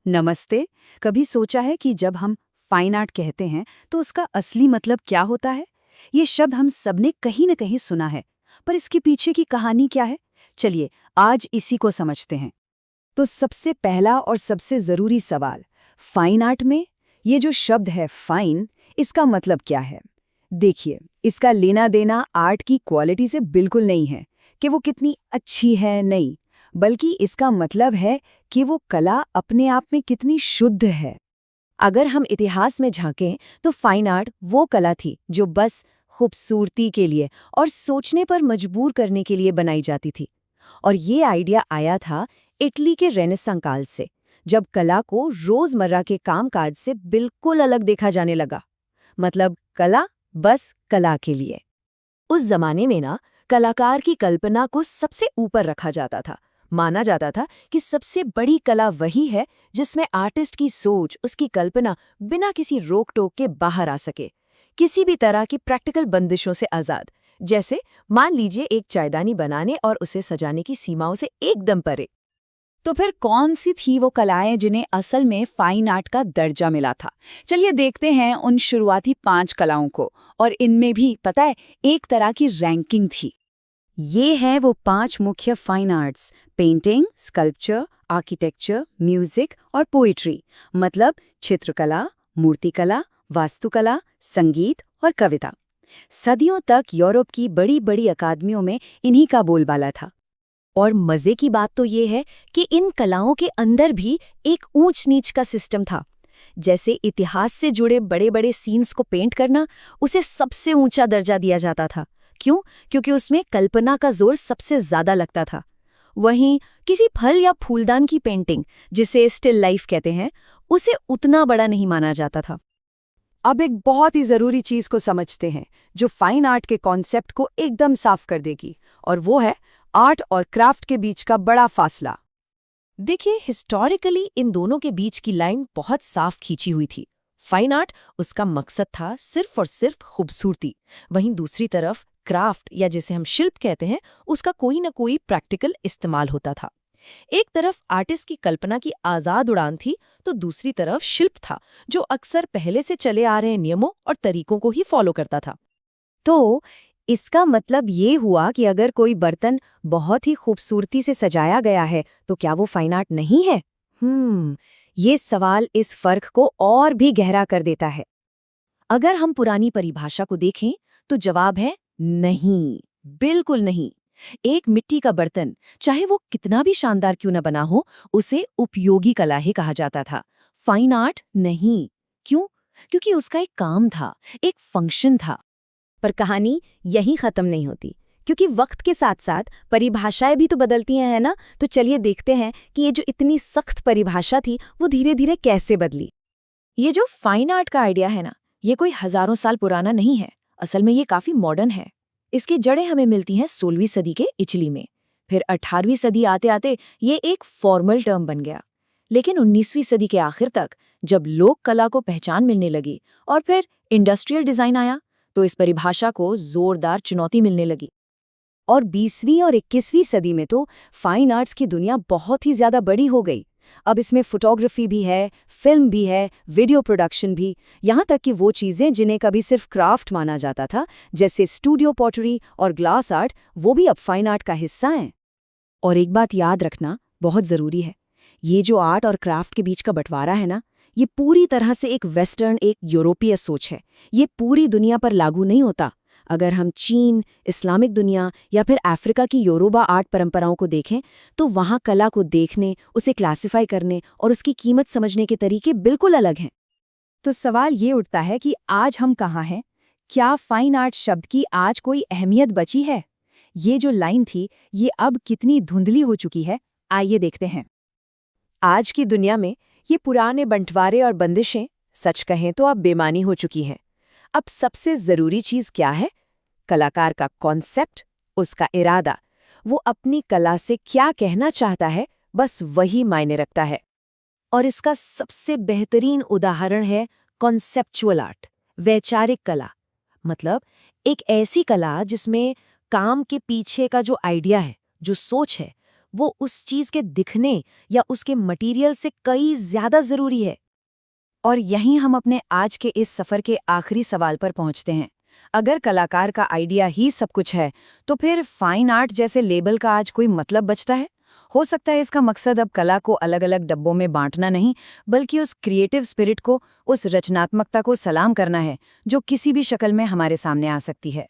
नमस्ते। कभी सोचा है कि जब हम फाइन आर्ट कहते हैं तो उसका असली मतलब क्या होता है? ये शब्द हम सबने कहीं न कहीं सुना है, पर इसके पीछे की कहानी क्या है? चलिए, आज इसी को समझते हैं। तो सबसे पहला और सबसे ज़रूरी सवाल, फाइन आर्ट में ये जो शब्द है फाइन, इसका मतलब क्या है? देखिए, इसका लेना देना आर्ट की क्वालिटी से बिल्कुल नहीं है कि वो कितनी अच्छी है, नहीं, बल्कि इसका मतलब है कि वो कला अपने आप में कितनी शुद्ध है। अगर हम इतिहास में झांकें तो फाइन आर्ट वो कला थी जो बस खूबसूरती के लिए और सोचने पर मजबूर करने के लिए बनाई जाती थी। और ये आइडिया आया था इटली के रेनेसां काल से, जब कला को रोजमर्रा के कामकाज से बिल्कुल अलग देखा जाने लगा। मतलब कला बस कला के लिए। उस जमाने में ना, कलाकार की कल्पना को सबसे ऊपर रखा जाता था। माना जाता था कि सबसे बड़ी कला वही है जिसमें आर्टिस्ट की सोच, उसकी कल्पना बिना किसी रोक टोक के बाहर आ सके, किसी भी तरह की प्रैक्टिकल बंदिशों से आजाद। जैसे मान लीजिए एक चायदानी बनाने और उसे सजाने की सीमाओं से एकदम परे। तो फिर कौन सी थी वो कलाएं जिन्हें असल में फाइन आर्ट का दर्जा मिला था? चलिए देखते हैं उन शुरुआती 5 कलाओं को। और इनमें भी पता है, एक तरह की रैंकिंग थी। ये हैं वो 5 मुख्य fine arts: painting, sculpture, architecture, music और पोइट्री। मतलब चित्रकला, मूर्तिकला, वास्तुकला, संगीत और कविता। सदियों तक यूरोप की बड़ी बड़ी अकादमियों में इन्हीं का बोलबाला था। और मजे की बात तो ये है कि इन कलाओं के अंदर भी एक ऊंच नीच का सिस्टम था। जैसे इतिहास से जुड़े बड़े बड़े सीन्स को पेंट करना, उसे सबसे ऊंचा दर्जा दिया जाता था। क्यों? क्योंकि उसमें कल्पना का जोर सबसे ज्यादा लगता था। वहीं किसी फल या फूलदान की पेंटिंग, जिसे स्टिल लाइफ कहते हैं, उसे उतना बड़ा नहीं माना जाता था। अब एक बहुत ही जरूरी चीज को समझते हैं, जो फाइन आर्ट के कॉन्सेप्ट को एकदम साफ कर देगी, और वो है आर्ट और क्राफ्ट के बीच का बड़ा फासला। देखिए, हिस्टोरिकली इन दोनों के बीच की लाइन बहुत साफ खींची हुई थी। फाइन आर्ट, उसका मकसद था सिर्फ और सिर्फ खूबसूरती। वहीं दूसरी तरफ क्राफ्ट, या जिसे हम शिल्प कहते हैं, उसका कोई ना कोई प्रैक्टिकल इस्तेमाल होता था। एक तरफ आर्टिस्ट की कल्पना की आजाद उड़ान थी, तो दूसरी तरफ शिल्प था, जो अक्सर पहले से चले आ रहे नियमों और तरीकों को ही फॉलो करता था। तो इसका मतलब ये हुआ कि अगर कोई बर्तन बहुत ही खूबसूरती से सजाया गया है, तो क्या वो फाइन आर्ट नहीं है? ये सवाल इस फर्क को और भी गहरा कर देता है। अगर हम पुरानी परिभाषा को देखें, तो जवाब है नहीं, बिल्कुल नहीं। एक मिट्टी का बर्तन, चाहे वो कितना भी शानदार क्यों न बना हो, उसे उपयोगी कला ही कहा जाता था, फाइन आर्ट नहीं। क्यों? क्योंकि उसका एक काम था, एक फंक्शन था। पर कहानी यहीं खत्म नहीं होती, क्योंकि वक्त के साथ साथ परिभाषाएं भी तो बदलती हैं, है ना? तो चलिए देखते हैं कि ये जो इतनी सख्त परिभाषा थी, वो धीरे धीरे कैसे बदली। ये जो फाइन आर्ट का आइडिया है ना, ये कोई हजारों साल पुराना नहीं है। असल में ये काफी मॉडर्न है। इसकी जड़ें हमें मिलती हैं 16वीं सदी के इटली में। फिर 18वीं सदी आते आते ये एक फॉर्मल टर्म बन गया। लेकिन 19वीं सदी के आखिर तक, जब लोक कला को पहचान मिलने लगी और फिर इंडस्ट्रियल डिजाइन आया, तो इस परिभाषा को जोरदार चुनौती मिलने लगी। और 20वीं और 21वीं सदी में तो फाइन आर्ट्स की दुनिया बहुत ही ज्यादा बड़ी हो गई। अब इसमें फोटोग्राफी भी है, फिल्म भी है, वीडियो प्रोडक्शन भी, यहाँ तक कि वो चीजें जिन्हें कभी सिर्फ क्राफ्ट माना जाता था, जैसे स्टूडियो पॉटरी और ग्लास आर्ट, वो भी अब फाइन आर्ट का हिस्सा हैं। और एक बात याद रखना बहुत जरूरी है, ये जो आर्ट और क्राफ्ट के बीच का बंटवारा है ना, ये पूरी तरह से एक वेस्टर्न, एक यूरोपीय सोच है। ये पूरी दुनिया पर लागू नहीं होता। अगर हम चीन, इस्लामिक दुनिया या फिर अफ्रीका की योरुबा आर्ट परंपराओं को देखें, तो वहाँ कला को देखने, उसे क्लासिफाई करने और उसकी कीमत समझने के तरीके बिल्कुल अलग हैं। तो सवाल ये उठता है कि आज हम कहाँ हैं? क्या फाइन आर्ट शब्द की आज कोई अहमियत बची है? ये जो लाइन थी, ये अब कितनी धुंधली हो चुकी है? आइए देखते हैं। आज की दुनिया में ये पुराने बंटवारे और बंदिशें, सच कहें तो अब बेमानी हो चुकी हैं। अब सबसे जरूरी चीज क्या है? कलाकार का कॉन्सेप्ट, उसका इरादा, वो अपनी कला से क्या कहना चाहता है, बस वही मायने रखता है। और इसका सबसे बेहतरीन उदाहरण है कॉन्सेप्चुअल आर्ट, वैचारिक कला। मतलब एक ऐसी कला जिसमें काम के पीछे का जो आइडिया है, जो सोच है, वो उस चीज के दिखने या उसके मटेरियल से कई ज्यादा जरूरी है। और यहीं हम अपने आज के इस सफर के आखिरी सवाल पर पहुंचते हैं। अगर कलाकार का आइडिया ही सब कुछ है, तो फिर फाइन आर्ट जैसे लेबल का आज कोई मतलब बचता है? हो सकता है इसका मकसद अब कला को अलग-अलग डब्बों में बांटना नहीं, बल्कि उस क्रिएटिव स्पिरिट को, उस रचनात्मकता को सलाम करना है, जो किसी भी शक्ल में हमारे सामने आ सकती है।